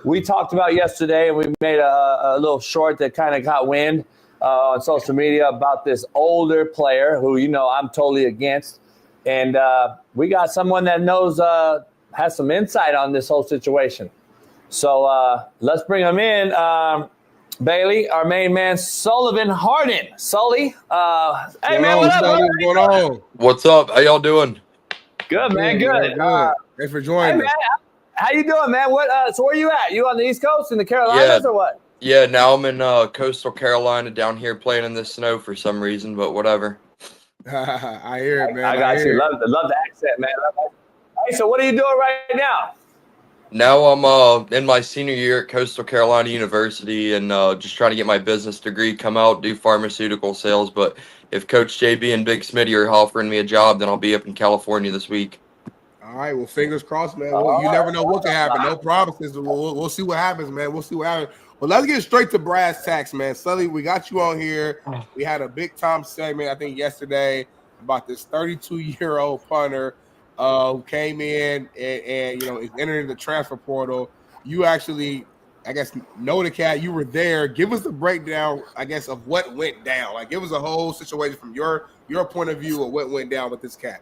we talked about yesterday, and we made a little short that kind of got wind on social media about this older player who, I'm totally against. And we got someone that knows, has some insight on this whole situation. So let's bring him in. Bailey, our main man, Sullivan Harden. Sully. Hey, man, what up? What's going on? What's up? How y'all doing? Good, man. Good. Thanks for joining us. How you doing, man? So where you at? You on the East Coast in the Carolinas or what? Yeah, now I'm in coastal Carolina down here playing in the snow for some reason, but whatever. I hear it, man. I got you. Love the accent, man. Hey, so what are you doing right now? Now I'm in my senior year at Coastal Carolina University and just trying to get my business degree, come out, do pharmaceutical sales. But if Coach JB and Big Smitty are offering me a job, then I'll be up in California this week. All right, well, fingers crossed, man. Well, you never know what can happen. No promises. We'll see what happens, man. We'll see what happens. Well, let's get straight to brass tacks, man. Sully, we got you on here. We had a big time segment, I think, yesterday about this 32-year-old punter who came in and is entering the transfer portal. You actually, I guess, know the cat. You were there. Give us the breakdown, I guess, of what went down. Like, give us a whole situation from your point of view of what went down with this cat.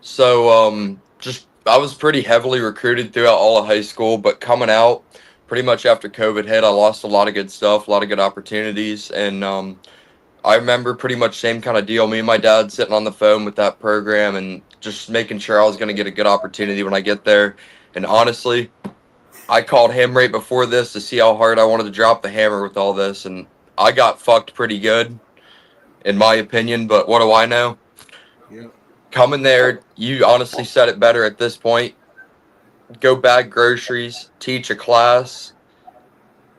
So, I was pretty heavily recruited throughout all of high school, but coming out pretty much after COVID hit, I lost a lot of good stuff, a lot of good opportunities. And I remember pretty much same kind of deal. Me and my dad sitting on the phone with that program and just making sure I was going to get a good opportunity when I get there. And honestly, I called him right before this to see how hard I wanted to drop the hammer with all this. And I got fucked pretty good, in my opinion. But what do I know? Yeah. Coming there, you honestly said it better at this point. Go bag groceries, teach a class.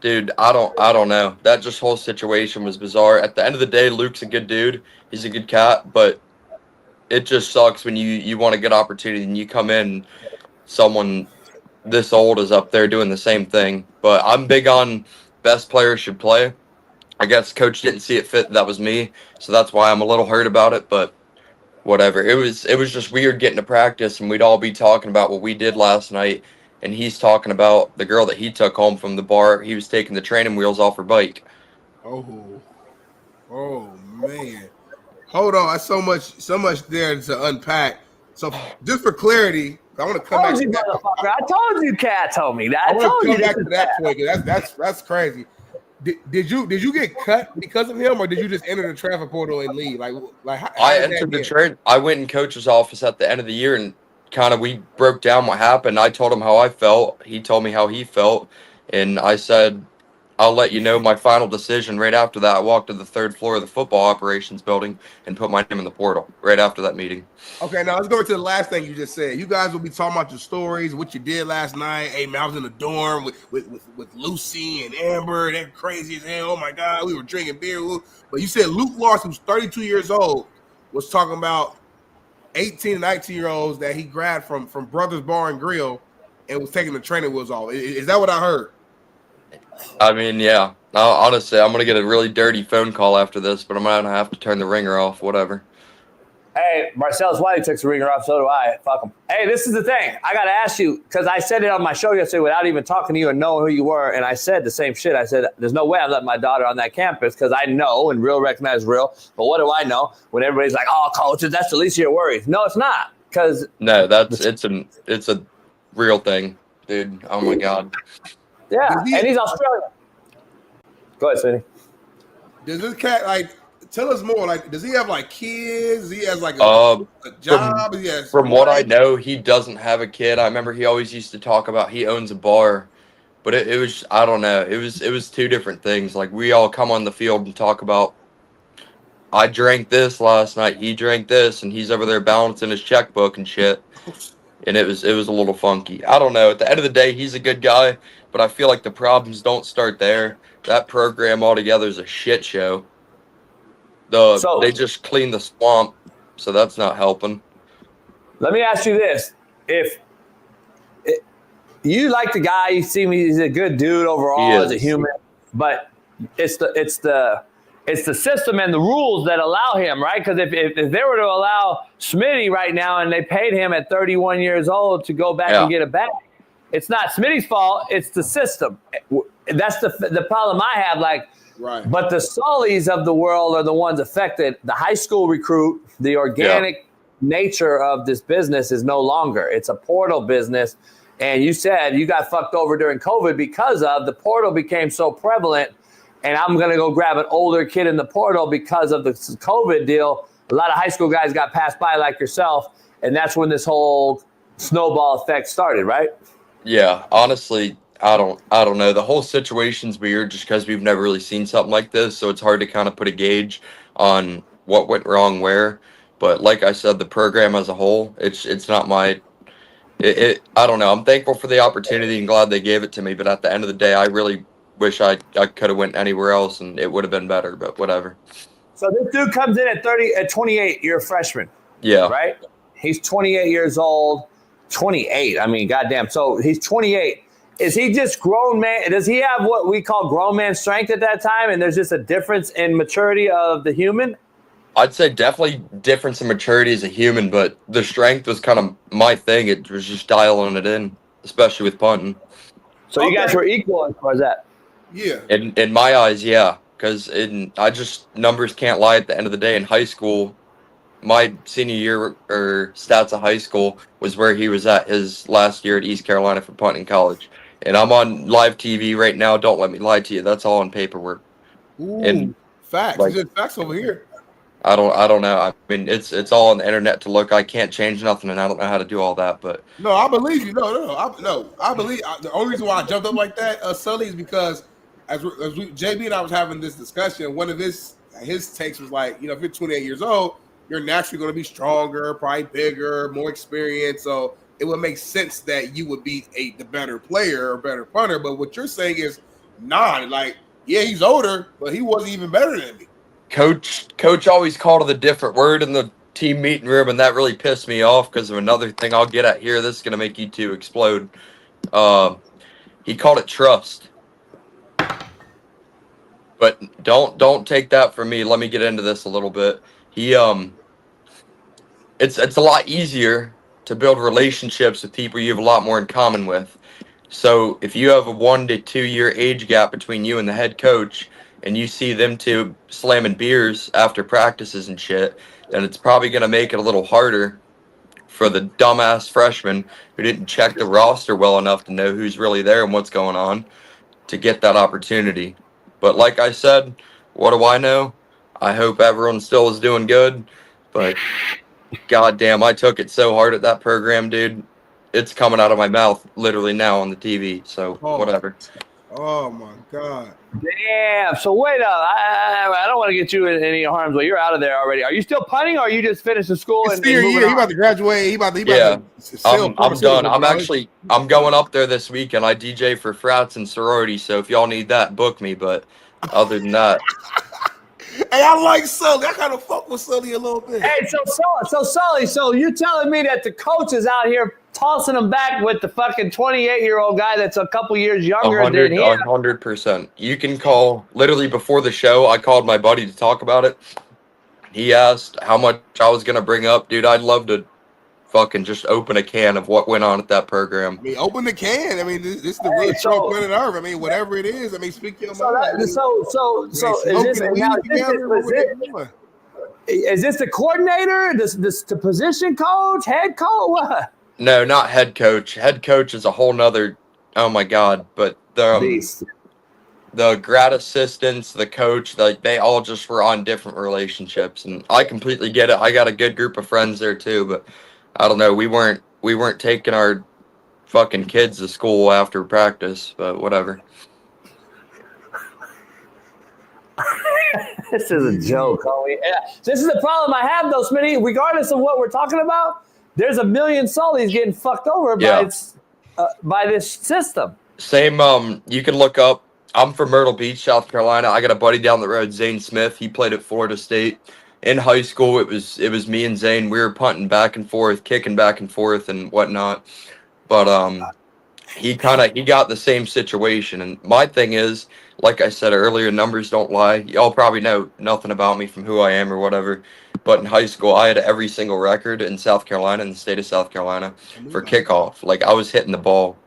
Dude, I don't know. That just whole situation was bizarre. At the end of the day, Luke's a good dude. He's a good cat, but it just sucks when you want a good opportunity and you come in, someone this old is up there doing the same thing. But I'm big on best players should play. I guess coach didn't see it fit. That was me. So that's why I'm a little hurt about it, but whatever. It was just weird getting to practice and we'd all be talking about what we did last night. And he's talking about the girl that he took home from the bar. He was taking the training wheels off her bike. Oh man. Hold on. So much there to unpack. So just for clarity, I want to come back to that. I told you, Kat told me that. I want to come back to that point. That's crazy. Did you get cut because of him, or did you just enter the transfer portal and leave? Like I entered the trade. I went in coach's office at the end of the year and kind of we broke down what happened. I told him how I felt. He told me how he felt, and I said, "I'll let you know my final decision." Right after that, I walked to the third floor of the football operations building and put my name in the portal. Right after that meeting. Okay, now let's go to the last thing you just said. You guys will be talking about your stories, what you did last night. Hey, man, I was in the dorm with Lucy and Amber. They're crazy as hell. Oh, my God, we were drinking beer. But you said Luke Larsen, who's 32 years old, was talking about 18 and 19-year-olds that he grabbed from Brothers Bar and Grill and was taking the training wheels off. Is that what I heard? I mean, yeah. Honestly, I'm going to get a really dirty phone call after this, but I'm going to have to turn the ringer off, whatever. Hey, Marcellus Wiley takes the ringer off, so do I. Fuck him. Hey, this is the thing. I got to ask you, because I said it on my show yesterday without even talking to you and knowing who you were, and I said the same shit. I said, there's no way I'm letting my daughter on that campus because I know, and real recognize real, but what do I know when everybody's like, oh, coaches, that's the least of your worries. No, it's not, because... No, it's a real thing, dude. Oh, my God. Yeah, and he's Australian. Go ahead, Smitty. Does this cat, tell us more. Does he have, kids? He has, a job? From what I know, he doesn't have a kid. I remember he always used to talk about he owns a bar. But it was, I don't know. It was two different things. We all come on the field and talk about, I drank this last night, he drank this, and he's over there balancing his checkbook and shit. And it was a little funky. I don't know. At the end of the day, he's a good guy, but I feel like the problems don't start there. That program altogether is a shit show. They just cleaned the swamp, so that's not helping. Let me ask you this: you like the guy, you see me, he's a good dude overall as a human, but it's the system and the rules that allow him, right? Because if they were to allow Smitty right now and they paid him at 31 years old to go back and get a bag, it's not Smitty's fault. It's the system. That's the problem I have. Like, right. But the Sullys of the world are the ones affected. The high school recruit, the organic nature of this business is no longer. It's a portal business. And you said you got fucked over during COVID because of the portal became so prevalent. And I'm going to go grab an older kid in the portal because of the COVID deal. A lot of high school guys got passed by like yourself. And that's when this whole snowball effect started, right? Yeah, honestly, I don't know. The whole situation's weird just because we've never really seen something like this. So it's hard to kind of put a gauge on what went wrong where. But like I said, the program as a whole, it's not my I don't know. I'm thankful for the opportunity and glad they gave it to me. But at the end of the day, I really wish I could have went anywhere else and it would have been better, but whatever. So this dude comes in at 28. You're a freshman. Yeah. Right? He's 28 years old. 28. I mean, goddamn. So he's 28. Is he just grown man? Does he have what we call grown man strength at that time? And there's just a difference in maturity of the human? I'd say definitely difference in maturity as a human, but the strength was kind of my thing. It was just dialing it in, especially with punting. So you guys were equal as far as that? Yeah. In my eyes, yeah. Because numbers can't lie at the end of the day. In high school, my senior year or stats of high school was where he was at his last year at East Carolina for punting college. And I'm on live TV right now. Don't let me lie to you. That's all on paperwork. Ooh, and facts. Like, There's facts over here. I don't know. I mean, it's all on the internet to look. I can't change nothing, and I don't know how to do all that. But no, I believe you. I believe the only reason why I jumped up like that, Sully, is because as JB and I was having this discussion, one of his takes was like, if you're 28 years old, you're naturally going to be stronger, probably bigger, more experienced. So it would make sense that you would be the better player or better punter. But what you're saying is, like, yeah, he's older, but he wasn't even better than me. Coach always called it a different word in the team meeting room, and that really pissed me off because of another thing I'll get at here. This is going to make you two explode. He called it trust. But don't take that from me. Let me get into this a little bit. It's a lot easier to build relationships with people you have a lot more in common with. So if you have a 1 to 2 year age gap between you and the head coach, and you see them two slamming beers after practices and shit, then it's probably going to make it a little harder for the dumbass freshman who didn't check the roster well enough to know who's really there and what's going on to get that opportunity. But like I said, what do I know? I hope everyone still is doing good. But goddamn, I took it so hard at that program, dude. It's coming out of my mouth literally now on the TV. So whatever. Oh my God. Damn. So wait up. I don't want to get you in any harm's way. You're out of there already. Are you still punting, or are you just finishing school and senior year? He about to graduate. I'm done. I'm going up there this week, and I DJ for frats and sororities. So if y'all need that, book me. But other than that, hey, I like Sully. I kind of fuck with Sully a little bit. Hey, so Sully, so you're telling me that the coach is out here tossing him back with the fucking 28-year-old guy that's a couple years younger than him? 100%. You can call literally before the show. I called my buddy to talk about it. He asked how much I was gonna bring up, dude. I'd love to fucking just open a can of what went on at that program. I mean, open the can. I mean, this is the real show, Planet ERF. I mean, whatever it is. I mean, speak your mind. Is this the coordinator? The position coach, head coach? What? No, not head coach. Head coach is a whole nother. Oh my God! But the grad assistants, the coach, they all just were on different relationships, and I completely get it. I got a good group of friends there too, but I don't know. We weren't taking our fucking kids to school after practice, but whatever. This is a joke, homie. This is the problem I have, though, Smitty. Regardless of what we're talking about, there's a million Sullys getting fucked over by this system. Same. You can look up. I'm from Myrtle Beach, South Carolina. I got a buddy down the road, Zane Smith. He played at Florida State. In high school, it was me and Zane. We were punting back and forth, kicking back and forth, and whatnot. But he got the same situation. And my thing is, like I said earlier, numbers don't lie. Y'all probably know nothing about me from who I am or whatever. But in high school, I had every single record in South Carolina, in the state of South Carolina, for kickoff. Like, I was hitting the ball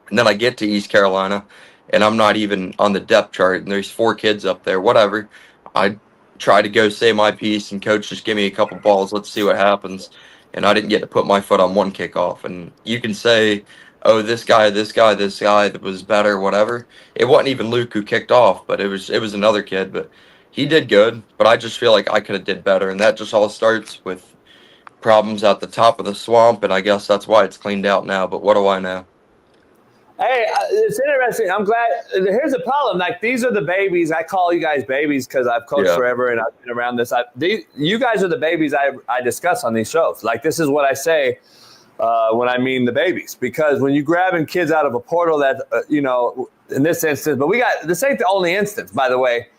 And then I get to East Carolina, and I'm not even on the depth chart, and there's 4 kids up there. Whatever. I try to go say my piece, and coach just give me a couple balls. Let's see what happens. And I didn't get to put my foot on one kickoff. And you can say, oh, this guy that was better, whatever. It wasn't even Luke who kicked off, but it was another kid. But he did good. But I just feel like I could have did better, and that just all starts with problems at the top of the swamp. And I guess that's why it's cleaned out now. But what do I know? Hey, it's interesting. I'm glad. Here's the problem. Like, these are the babies. I call you guys babies because I've coached forever and I've been around this. You guys are the babies I discuss on these shows. Like, this is what I say when I mean the babies. Because when you're grabbing kids out of a portal that, in this instance, but this ain't the only instance, by the way.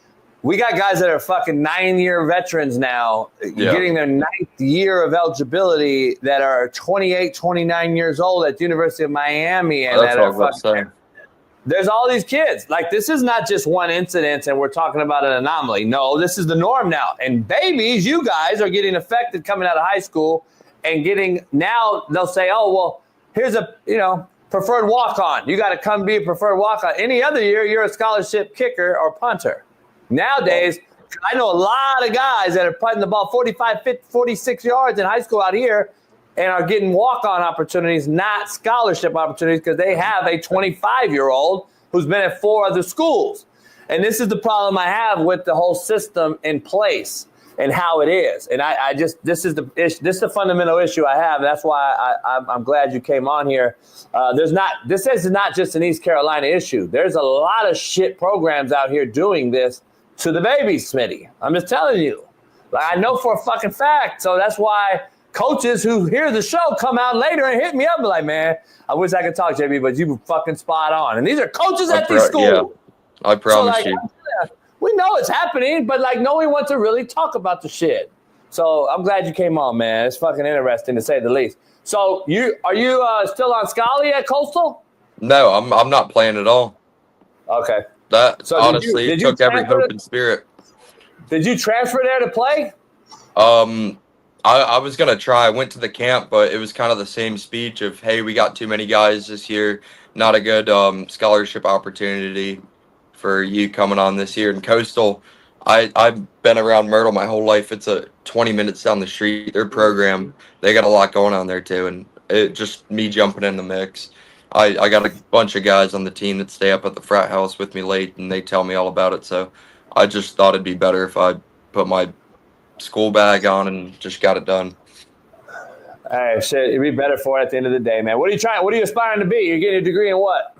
We got guys that are fucking 9-year veterans now, getting their 9th year of eligibility, that are 28, 29 years old at the University of Miami. And that are fucking, there's all these kids. Like, this is not just one incident and we're talking about an anomaly. No, this is the norm now. And babies, you guys are getting affected coming out of high school and now they'll say, oh, well, here's a, preferred walk-on. You got to come be a preferred walk-on. Any other year, you're a scholarship kicker or punter. Nowadays, I know a lot of guys that are putting the ball 45, 50, 46 yards in high school out here and are getting walk-on opportunities, not scholarship opportunities, because they have a 25-year-old who's been at 4 other schools. And this is the problem I have with the whole system in place and how it is. And this is the fundamental issue I have. That's why I'm glad you came on here. This is not just an East Carolina issue. There's a lot of shit programs out here doing this to the babies, Smitty. I'm just telling you. Like, I know for a fucking fact. So that's why coaches who hear the show come out later and hit me up and be like, man, I wish I could talk, JB, but you fucking spot on. And these are coaches at these schools. Yeah, I promise you. We know it's happening, but like, no one wants to really talk about the shit. So I'm glad you came on, man. It's fucking interesting to say the least. So are you still on Scully at Coastal? No, I'm not playing at all. Okay. That honestly took every hope and spirit. Did you transfer there to play? I was gonna try. I went to the camp, but it was kind of the same speech of, hey, we got too many guys this year. Not a good scholarship opportunity for you coming on this year. And Coastal, I've been around Myrtle my whole life. It's 20 minutes down the street. Their program, they got a lot going on there too. And it just me jumping in the mix. I got a bunch of guys on the team that stay up at the frat house with me late, and they tell me all about it. So I just thought it'd be better if I put my school bag on and just got it done. Hey, shit, it'd be better for it at the end of the day, man. What are you aspiring to be? You're getting a degree in what?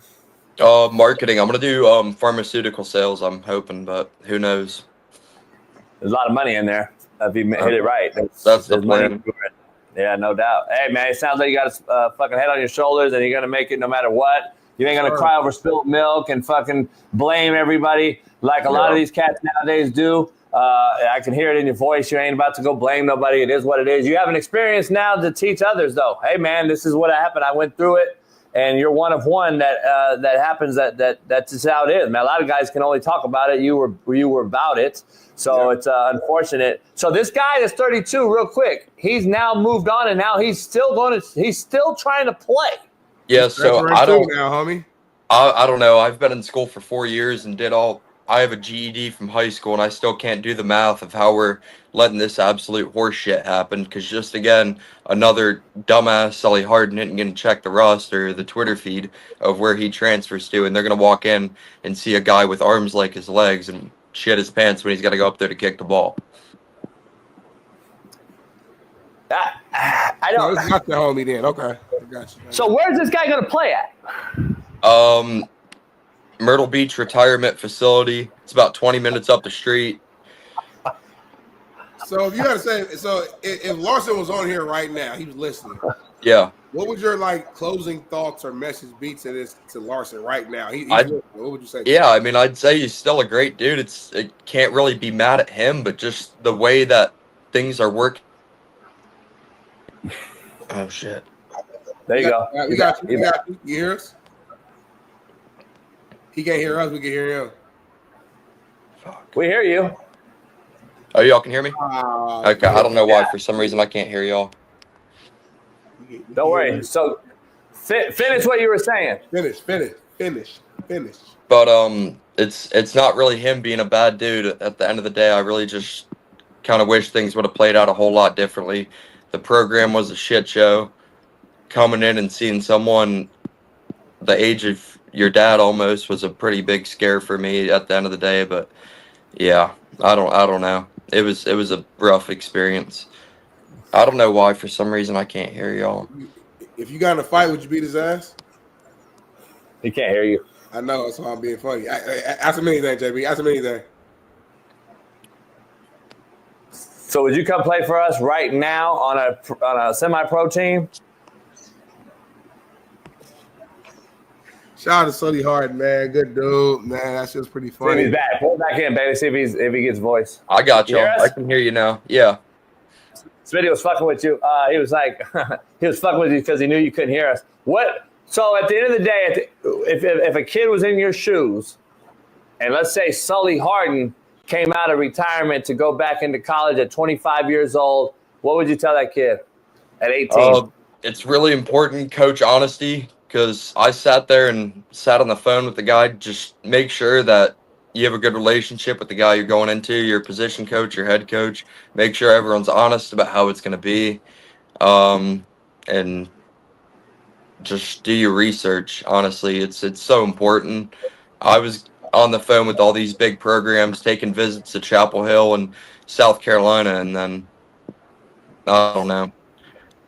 Marketing. I'm gonna do pharmaceutical sales, I'm hoping, but who knows? There's a lot of money in there if you hit it right. That's the plan. Yeah, no doubt. Hey, man, it sounds like you got a fucking head on your shoulders and you're going to make it no matter what. You ain't going to cry over spilled milk and fucking blame everybody like a lot of these cats nowadays do. I can hear it in your voice. You ain't about to go blame nobody. It is what it is. You have an experience now to teach others, though. Hey, man, this is what happened. I went through it, and you're one of one that happens. That's just how it is, man. A lot of guys can only talk about it. You were about it. So it's unfortunate. So this guy that's 32, real quick, he's now moved on, and now he's still trying to play. Yeah, so I don't now, homie. I don't know. I've been in school for 4 years and I have a GED from high school, and I still can't do the math of how we're letting this absolute horse shit happen. Because just again, another dumbass Sully Harden isn't going to check the roster, the Twitter feed of where he transfers to, and they're going to walk in and see a guy with arms like his legs and shit his pants when he's got to go up there to kick the ball. I don't. No, it's not the homie then. Okay, I got you. So where's this guy going to play at? Myrtle Beach Retirement Facility. It's about 20 minutes up the street. So if you got to say, if Larsen was on here right now, he was listening. Yeah. What would your closing thoughts or message be to Larsen right now? What would you say? Yeah, I mean, I'd say he's still a great dude. It can't really be mad at him, but just the way that things are working. Oh shit! There you go. We got you. You hear us? He can't hear us. We can hear him. Fuck. We hear you. Oh, y'all can hear me? Okay, I don't know why. For some reason, I can't hear y'all. Don't worry. So Finish what you were saying. Finish. But it's not really him being a bad dude. At the end of the day, I really just kind of wish things would have played out a whole lot differently. The program was a shit show. Coming in and seeing someone the age of your dad almost was a pretty big scare for me at the end of the day. But yeah, I don't know. It was a rough experience. I don't know why. For some reason, I can't hear y'all. If you got in a fight, would you beat his ass? He can't hear you. I know, that's why I'm being funny. Ask him anything, JB. Ask him anything. So would you come play for us right now on a semi-pro team? Shout out to Sully Hard, man. Good dude, man. That's just pretty funny. See if he's back. Pull it back in, baby. See if he gets voice. I got you. You hear us? I can hear you now. Yeah. Smitty was fucking with you. He was like, he was fucking with you because he knew you couldn't hear us. What? So at the end of the day, if a kid was in your shoes, and let's say Sully Harden came out of retirement to go back into college at 25 years old, what would you tell that kid at 18? It's really important, coach honesty, because I sat there and sat on the phone with the guy. Just make sure that you have a good relationship with the guy you're going into, your position coach, your head coach. Make sure everyone's honest about how it's going to be. And just do your research. Honestly, it's so important. I was on the phone with all these big programs, taking visits to Chapel Hill and South Carolina, and then I don't know.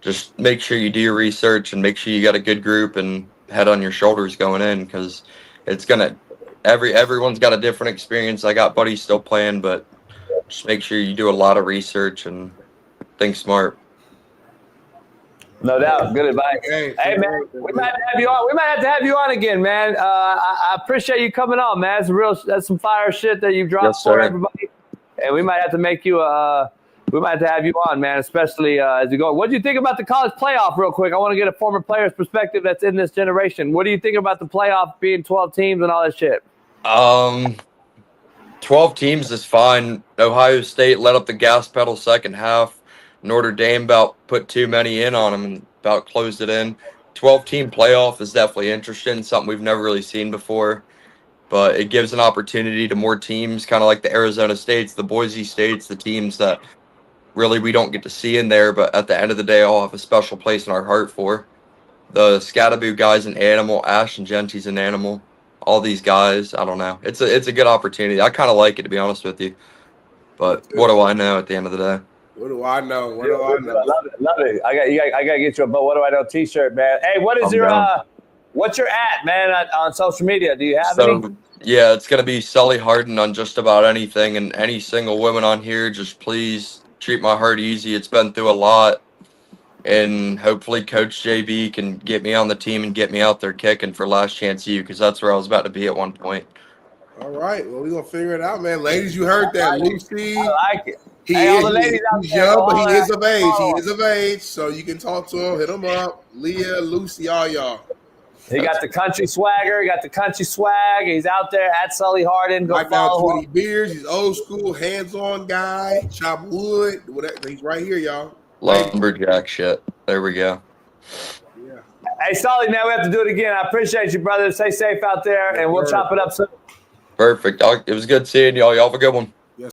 Just make sure you do your research and make sure you got a good group and head on your shoulders going in, because it's gonna everyone's got a different experience. I got buddies still playing, but just make sure you do a lot of research and think smart. No doubt. Good advice. Hey, man, we might have you on. We might have to have you on again, man. I appreciate you coming on, man. That's some fire shit that you dropped for everybody. And we might have to make you we might have to have you on, man, especially as you go. What do you think about the college playoff real quick? I want to get a former player's perspective that's in this generation. What do you think about the playoff being 12 teams and all that shit? 12 teams is fine. Ohio State let up the gas pedal second half. Notre Dame about put too many in on them and about closed it in. 12-team playoff is definitely interesting, something we've never really seen before. But it gives an opportunity to more teams, kind of like the Arizona States, the Boise States, the teams that really we don't get to see in there, but at the end of the day, all have a special place in our heart for. The Scattaboo guy's an animal. Ashton Genty's an animal. All these guys, I don't know. It's a good opportunity. I kind of like it, to be honest with you. But what do I know at the end of the day? What do I know? I love it. I got to get you a What Do I Know t-shirt, man. Hey, what's your at, man, on social media? Do you have any? Yeah, it's going to be Sully Harden on just about anything, and any single woman on here, just please treat my heart easy. It's been through a lot, and hopefully Coach JB can get me on the team and get me out there kicking for Last Chance U, because that's where I was about to be at one point. All right. Well, we're going to figure it out, man. Ladies, you heard that. Lucy. I like it. He's young, but he is of age. He is of age, so you can talk to him, hit him up. Leah, Lucy, all y'all. He got the country swagger. He got the country swag. He's out there at Sully Harden. Go follow him. 20 beers. He's old school, hands-on guy. Chop wood. Whatever. He's right here, y'all. Lumberjack shit. There we go. Yeah. Hey, Sully, man, we have to do it again. I appreciate you, brother. Stay safe out there, and we'll chop it up soon. Perfect. It was good seeing y'all. Y'all have a good one.